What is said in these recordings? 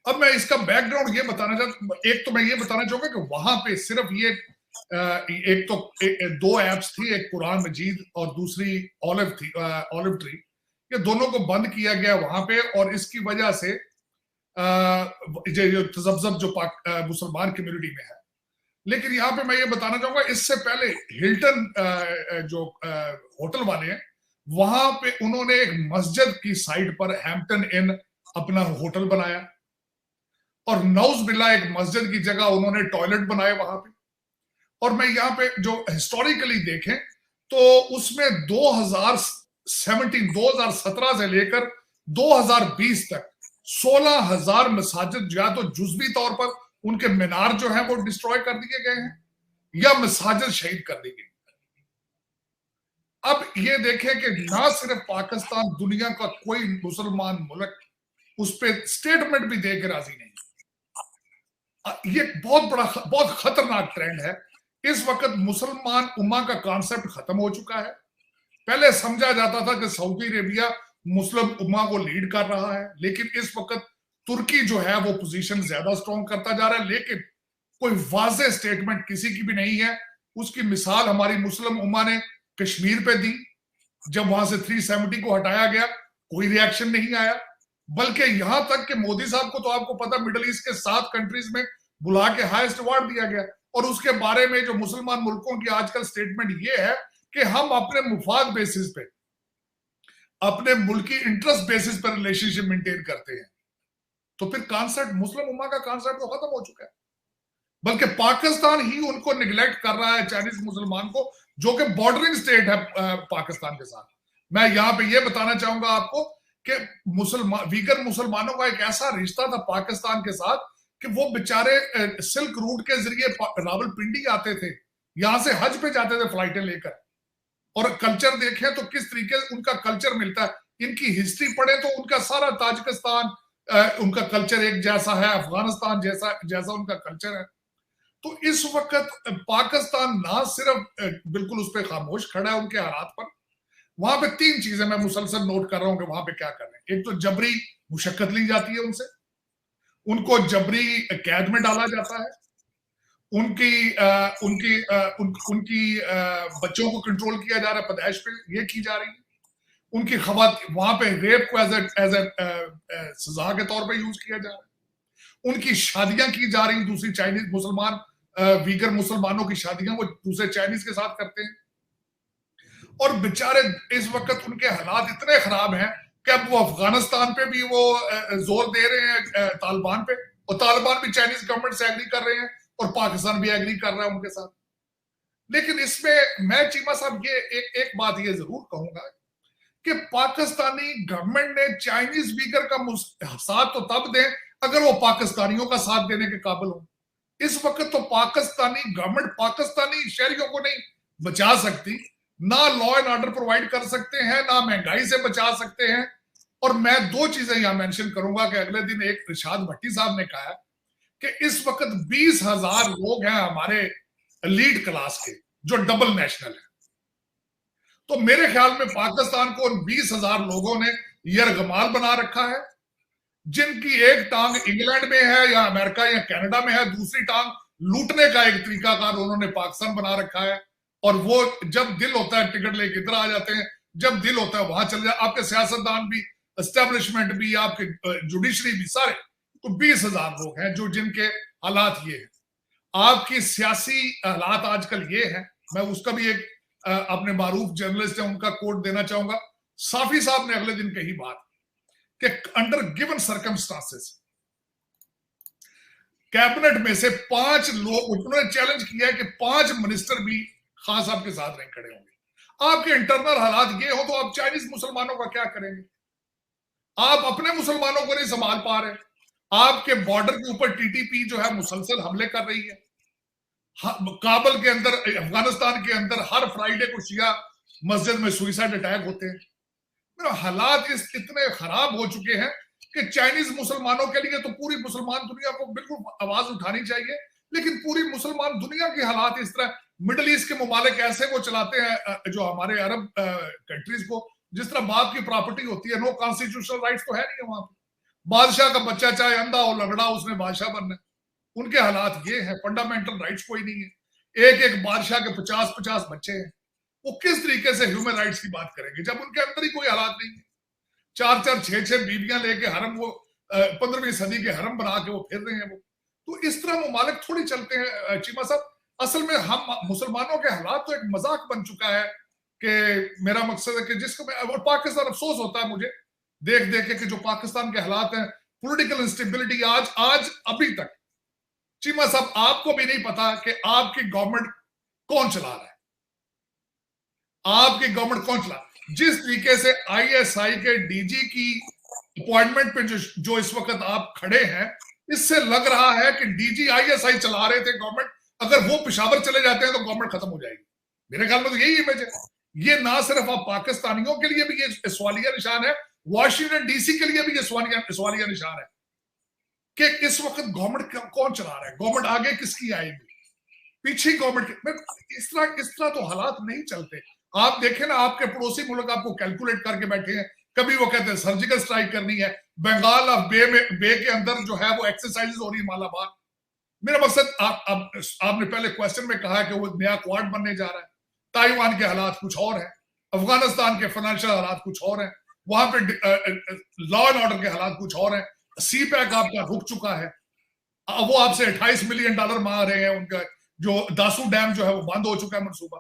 अब मैं इसका बैकग्राउंड ये बताना चाहता, एक तो मैं ये बताना चाहूंगा कि वहां पे सिर्फ ये एक तो दो एप्स थी, एक कुरान मजीद और दूसरी ऑलिव थी, ऑलिव ट्री। ये दोनों को बंद किया गया वहां पे, और इसकी वजह से जो तजब्जब जो मुसलमान कम्युनिटी में है। लेकिन यहाँ पे मैं ये बताना चाहूंगा, इससे पहले हिल्टन जो होटल वाले हैं, वहां पे उन्होंने एक मस्जिद की साइड पर हैम्पटन इन अपना होटल बनाया, और नौज बिल्ला एक मस्जिद की जगह उन्होंने टॉयलेट बनाए वहां पे। और मैं यहाँ पे जो हिस्टोरिकली देखें तो उसमें 2017 से लेकर 2020 तक 16,000 मसाजिद या तो जुजवी तौर पर उनके मीनार जो है वो डिस्ट्रॉय कर दिए गए हैं, या मसाजिद शहीद कर दी गई। अब ये देखें कि ना सिर्फ पाकिस्तान, दुनिया का कोई मुसलमान मुल्क उस पर स्टेटमेंट भी दे के राजी नहीं। ये बहुत खतरनाक ट्रेंड है। इस वक्त मुसलमान उम्मा का कॉन्सेप्ट खत्म हो चुका है। पहले समझा जाता था कि सऊदी अरेबिया मुस्लिम उम्मा को लीड कर रहा है, लेकिन इस वक्त तुर्की जो है वो पोजीशन ज्यादा स्ट्रॉन्ग करता जा रहा है, लेकिन कोई वाज़ेह स्टेटमेंट किसी की भी नहीं है। उसकी मिसाल हमारी मुस्लिम उम्मा ने कश्मीर पे दी, जब वहां से 370 को हटाया गया कोई रिएक्शन नहीं आया, बल्कि यहां तक कि मोदी साहब को तो आपको पता, मिडल ईस्ट के 7 कंट्रीज में बुला के हाईएस्ट अवार्ड दिया गया। और उसके बारे में जो मुसलमान मुल्कों की आजकल स्टेटमेंट ये है कि हम अपने मुफाद बेसिस पे, अपने मुल्की इंटरेस्ट बेसिस पर रिलेशनशिप मेंटेन करते हैं। तो फिर कॉन्सेप्ट, मुस्लिम उम्मा का कॉन्सेप्ट तो खत्म हो चुका है, बल्कि पाकिस्तान ही उनको निगलेक्ट कर रहा है, चाइनीज मुसलमान को, जो कि बॉर्डरिंग स्टेट है पाकिस्तान के साथ। मैं यहां पे ये बताना चाहूंगा आपको कि वीगर मुसलमानों का एक ऐसा रिश्ता था पाकिस्तान के साथ कि वो बेचारे सिल्क रूट के जरिए रावलपिंडी आते थे, यहां से हज पे जाते थे फ्लाइटें लेकर। और कल्चर देखें तो किस तरीके से उनका कल्चर मिलता है। इनकी हिस्ट्री पढ़े तो उनका सारा ताजिकिस्तान, उनका कल्चर एक जैसा है, अफगानिस्तान जैसा जैसा उनका कल्चर है। तो इस वक्त पाकिस्तान ना सिर्फ बिल्कुल उस पर खामोश खड़ा है उनके हालात पर, वहां पे 3 चीजें मैं मुसलसल नोट कर रहा हूं कि वहां पे क्या कर रहे हैं। एक तो जबरी मुशक्कत ली जाती है उनसे, उनको जबरी कैद में डाला जाता है, उनकी आ, उनकी आ, उन, उनकी बच्चों को कंट्रोल किया जा रहा है, पैदाइश पे ये की जा रही है। उनकी खवात वहां पे रेप को एज ए सजा के तौर पे यूज किया जा रहा है। उनकी शादियां की जा रही, दूसरी चाइनीज मुसलमान वीगर मुसलमानों की शादियां वो दूसरे चाइनीज के साथ करते हैं। और बेचारे इस वक्त उनके हालात इतने खराब हैं कि अब वो अफगानिस्तान पे भी वो जोर दे रहे हैं, तालिबान पे, और तालिबान भी चाइनीज गवर्नमेंट से एग्री कर रहे हैं, और पाकिस्तान भी एग्री कर रहा है उनके साथ। लेकिन इसमें मैं चीमा साहब ये एक बात ये जरूर कहूंगा कि पाकिस्तानी गवर्नमेंट ने चाइनीज वीगर का साथ तो तब दें अगर वो पाकिस्तानियों का साथ देने के काबिल हो। इस वक्त तो पाकिस्तानी गवर्नमेंट पाकिस्तानी शहरियों को नहीं बचा सकती, ना लॉ एंड ऑर्डर प्रोवाइड कर सकते हैं, ना महंगाई से बचा सकते हैं। और मैं 2 चीजें यहां मेंशन करूंगा कि अगले दिन एक इरशाद भट्टी साहब ने कहा कि इस वक्त 20,000 लोग हैं हमारे एलीट क्लास के जो डबल नेशनल है। तो मेरे ख्याल में पाकिस्तान को उन 20,000 लोगों ने यरगमाल बना रखा है, जिनकी एक टांग इंग्लैंड में है या अमेरिका या कनाडा में है, दूसरी टांग लूटने का एक तरीकाकार उन्होंने पाकिस्तान बना रखा है। और वो जब दिल होता है टिकट लेके इधर आ जाते हैं, जब दिल होता है वहां चले जाते। आपके सियासतदान भी, एस्टेब्लिशमेंट भी, आपके जुडिशरी भी, सारे तो 20,000 लोग हैं जो जिनके हालात ये है। आपकी सियासी हालात आजकल ये है, मैं उसका भी एक अपने मारूफ जर्नलिस्ट है उनका कोट देना चाहूंगा। साफी साहब ने अगले दिन कही बात कि अंडर गिवन सर्कमस्टांसेस कैबिनेट में से 5 लोग, उन्होंने चैलेंज किया है कि 5 मिनिस्टर भी खान साहब के साथ नहीं खड़े होंगे। आपके इंटरनल हालात ये हो तो आप चाइनीज मुसलमानों का क्या करेंगे? आप अपने मुसलमानों को नहीं संभाल पा रहे। आपके बॉर्डर के ऊपर टीटीपी जो है मुसलसल हमले कर रही है। काबुल के अंदर, अफगानिस्तान के अंदर हर फ्राइडे को शिया मस्जिद में सुइसाइड अटैक होते हैं। हालात इतने खराब हो चुके हैं कि चाइनीज मुसलमानों के लिए तो पूरी मुसलमान दुनिया को बिल्कुल आवाज उठानी चाहिए, लेकिन पूरी मुसलमान दुनिया की हालात इस तरह, मिडल ईस्ट के मुमालिक ऐसे वो चलाते हैं जो हमारे अरब कंट्रीज को, जिस तरह बाप की प्रॉपर्टी होती है, नो कॉन्स्टिट्यूशनल राइट्स तो है नहीं है वहां पर। बादशाह का बच्चा चाहे अंधा हो लगड़ा, उसने बादशाह बनना है। उनके हालात ये हैं, फंडामेंटल राइट्स कोई नहीं है। एक एक बादशाह के 50-50 बच्चे हैं, वो किस तरीके से ह्यूमन राइट्स की बात करेंगे जब उनके अंदर ही कोई हालात नहीं है। 4-4 6-6 बीवियां लेके हरम, वो 15वीं सदी के हरम बना के वो फिर रहे हैं। वो तो इस तरह ममालिक थोड़ी चलते हैं चीमा साहब। असल में हम मुसलमानों के हालात तो एक मजाक बन चुका है कि मेरा मकसद है कि जिसको मैं, और पाकिस्तान, अफसोस होता है मुझे देख देख के कि जो पाकिस्तान के हालात हैं, पॉलिटिकल इंस्टेबिलिटी, आज अभी तक चीमा साहब आपको भी नहीं पता कि आपकी गवर्नमेंट कौन चला रहा है, आपकी गवर्नमेंट कौन चला। जिस तरीके से आईएसआई के डीजी की अपॉइंटमेंट पे जो इस वक्त आप खड़े हैं, इससे लग रहा है कि डीजी आईएसआई चला रहे थे गवर्नमेंट। अगर वो पेशावर चले जाते हैं तो गवर्नमेंट खत्म हो जाएगी। मेरे ख्याल में तो यही इमेज है। ये ना सिर्फ आप पाकिस्तानियों के लिए भी ये सवालिया निशान है, वॉशिंगटन डीसी के लिए भी ये सवालिया निशान है कि इस वक्त गवर्नमेंट कौन चला रहा है, गवर्नमेंट आगे किसकी आएगी, पीछे गवर्नमेंट। इस तरह तो हालात नहीं चलते। आप देखें ना, आपके पड़ोसी मुल्क आपको कैलकुलेट करके बैठे हैं। कभी वो कहते हैं सर्जिकल स्ट्राइक करनी है, बंगाल ऑफ बे के अंदर जो है वो एक्सरसाइज हो रही है मालाबार। मेरा मकसद, आपने पहले क्वेश्चन में कहा कि वो नया क्वाड बनने जा रहा है। ताइवान के हालात कुछ और है, अफगानिस्तान के फाइनेंशियल हालात कुछ और है, वहां पे लॉ एंड ऑर्डर के हालात कुछ और है। सी पैक आपका रुक चुका है, वो आपसे $28 मिलियन मांग रहे हैं। उनका जो दासू डैम जो है वो बंद हो चुका है मनसूबा।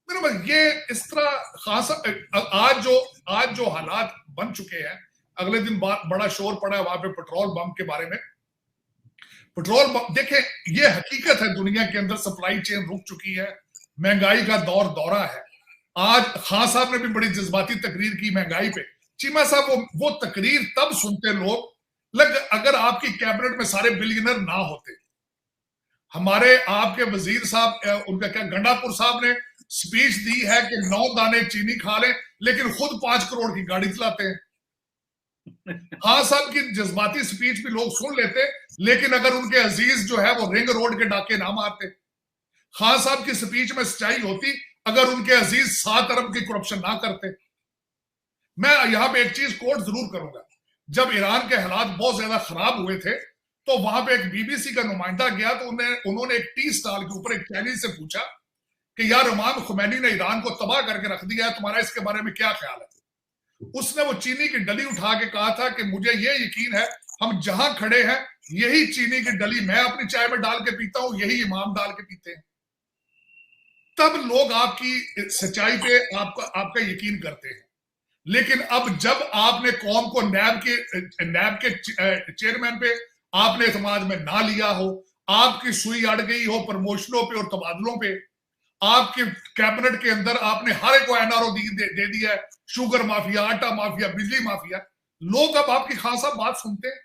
मेरा मतलब ये इस तरह खासा आज जो हालात बन चुके हैं, अगले दिन बड़ा शोर पड़ा है वहां पे पेट्रोल बम के बारे में। पेट्रोल बम देखें, ये हकीकत है, दुनिया के अंदर सप्लाई चेन रुक चुकी है, महंगाई का दौरा है। आज खान साहब ने भी बड़ी जज्बाती तकरीर की महंगाई पे। चीमा साहब वो तकरीर तब सुनते लोग अगर आपकी कैबिनेट में सारे बिलियनर ना होते। हमारे आपके वजीर साहब, उनका क्या, गंडापुर साहब ने स्पीच दी है कि 9 दाने चीनी खा लें, लेकिन खुद 5 करोड़ की गाड़ी चलाते हैं। खान साहब की जज्बाती स्पीच भी लोग सुन लेते, लेकिन अगर उनके अजीज जो है वो रिंग रोड के डाके ना मारते। खान साहब की स्पीच में सच्चाई होती अगर उनके अजीज 7 अरब की करप्शन ना करते। मैं यहां पे एक चीज कोट जरूर करूंगा, जब ईरान के हालात बहुत ज्यादा खराब हुए थे तो वहां पे एक बीबीसी का नुमाइंदा गया, तो उन्होंने एक टी स्टॉल के ऊपर एक चाइनीज से पूछा कि यार, इमाम खुमैनी ने ईरान को तबाह करके रख दिया है, तुम्हारा इसके बारे में क्या ख्याल है। उसने वो चीनी की डली उठा के कहा था कि मुझे ये यकीन है हम जहां खड़े हैं यही चीनी की डली मैं अपनी चाय में डाल के पीता हूं, यही इमाम डाल के पीते हैं। तब लोग आपकी सच्चाई पे आपका यकीन करते हैं। लेकिन अब जब आपने कौम को नैब के चेयरमैन पे आपने इत्मीनान में ना लिया हो, आपकी सुई अड़ गई हो प्रमोशनों पे और तबादलों पे, आपके कैबिनेट के अंदर आपने हर एक को एनआरओ दे दिया है, शुगर माफिया, आटा माफिया, बिजली माफिया, लोग अब आपकी खासा बात सुनते हैं।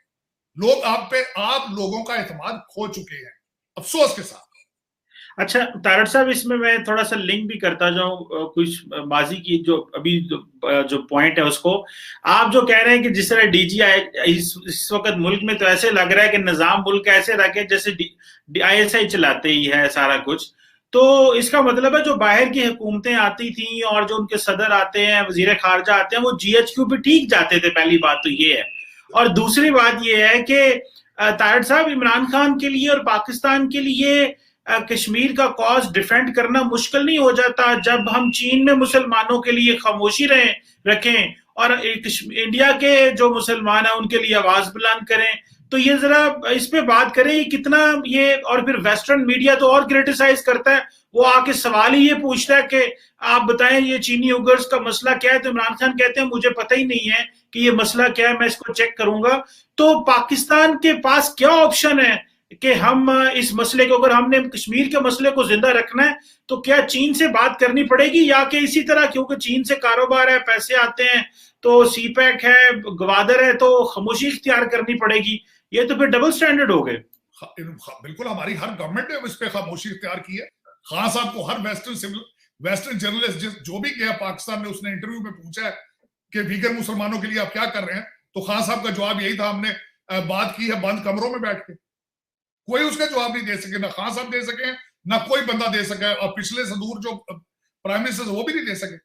लोग आप लोगों का इत्मीनान खो चुके हैं, अफसोस के साथ। अच्छा तारड़ साहब, इसमें मैं थोड़ा सा लिंक भी करता जाऊं कुछ माजी की जो अभी जो पॉइंट है उसको। आप जो कह रहे हैं कि जिस तरह डीजी आए इस वक्त मुल्क में, तो ऐसे लग रहा है कि निजाम मुल्क ऐसे रखे जैसे आईएसआई चलाते ही है सारा कुछ। तो इसका मतलब है जो बाहर की हुकूमतें आती थी और जो उनके सदर आते हैं, वजीर खारजा आते हैं, वो जीएचक्यू पे ठीक जाते थे। पहली बात तो ये है। और दूसरी बात ये है कि तारड़ साहब, इमरान खान के लिए और पाकिस्तान के लिए कश्मीर का कॉज डिफेंड करना मुश्किल नहीं हो जाता जब हम चीन में मुसलमानों के लिए खामोशी रखें और इंडिया के जो मुसलमान हैं उनके लिए आवाज बुलंद करें। तो ये जरा इस पे बात करें कितना ये, और फिर वेस्टर्न मीडिया तो और क्रिटिसाइज करता है, वो आके सवाल ही ये पूछता है कि आप बताएं ये चीनी उगर्स का मसला क्या है। तो इमरान खान कहते हैं मुझे पता ही नहीं है कि ये मसला क्या है, मैं इसको चेक करूंगा। तो पाकिस्तान के पास क्या ऑप्शन है कि हम इस मसले को, अगर हमने कश्मीर के मसले को जिंदा रखना है तो क्या चीन से बात करनी पड़ेगी, या कि इसी तरह क्योंकि चीन से कारोबार है, पैसे आते हैं, तो सी पैक है, गवादर है, तो खामोशी इख्तियार करनी पड़ेगी। ये तो फिर डबल स्टैंडर्ड हो गए। बिल्कुल, हमारी हर गवर्नमेंट ने इस पे खामोशी इख्तियार की है। खान साहब को हर वेस्टर्न जर्नलिस्ट जो भी गया पाकिस्तान में, उसने इंटरव्यू में पूछा है कि वीगर मुसलमानों के लिए आप क्या कर रहे हैं, तो खान साहब का जवाब यही था, हमने बात की है बंद कमरों में बैठ के। कोई उसका जवाब नहीं दे सके, ना खान साहब दे सके, ना कोई बंदा दे सके, और पिछले से दूर जो प्राइम मिनिस्टर वो भी नहीं दे सके।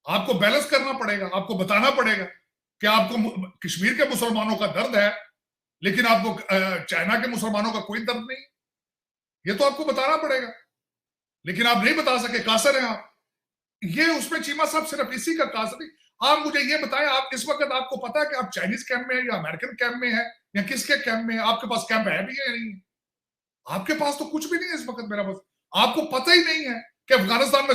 आपको बैलेंस करना पड़ेगा, आपको बताना पड़ेगा कि आपको कश्मीर के मुसलमानों का दर्द है, लेकिन आपको चाइना के मुसलमानों का कोई दर्द नहीं, ये तो आपको बताना पड़ेगा, लेकिन आप नहीं बता सके, कासर हैं आप। ये उसमें चीमा साहब सिर्फ इसी का कासर नहीं। आप मुझे ये बताएं, आप इस वक्त आपको पता है कि आप चाइनीज कैंप में है या अमेरिकन कैंप में है या किसके कैंप में है? आपके पास कैंप है भी या नहीं है? आपके पास तो कुछ भी नहीं है इस वक्त मेरा, बस आपको पता ही नहीं है कि अफगानिस्तान में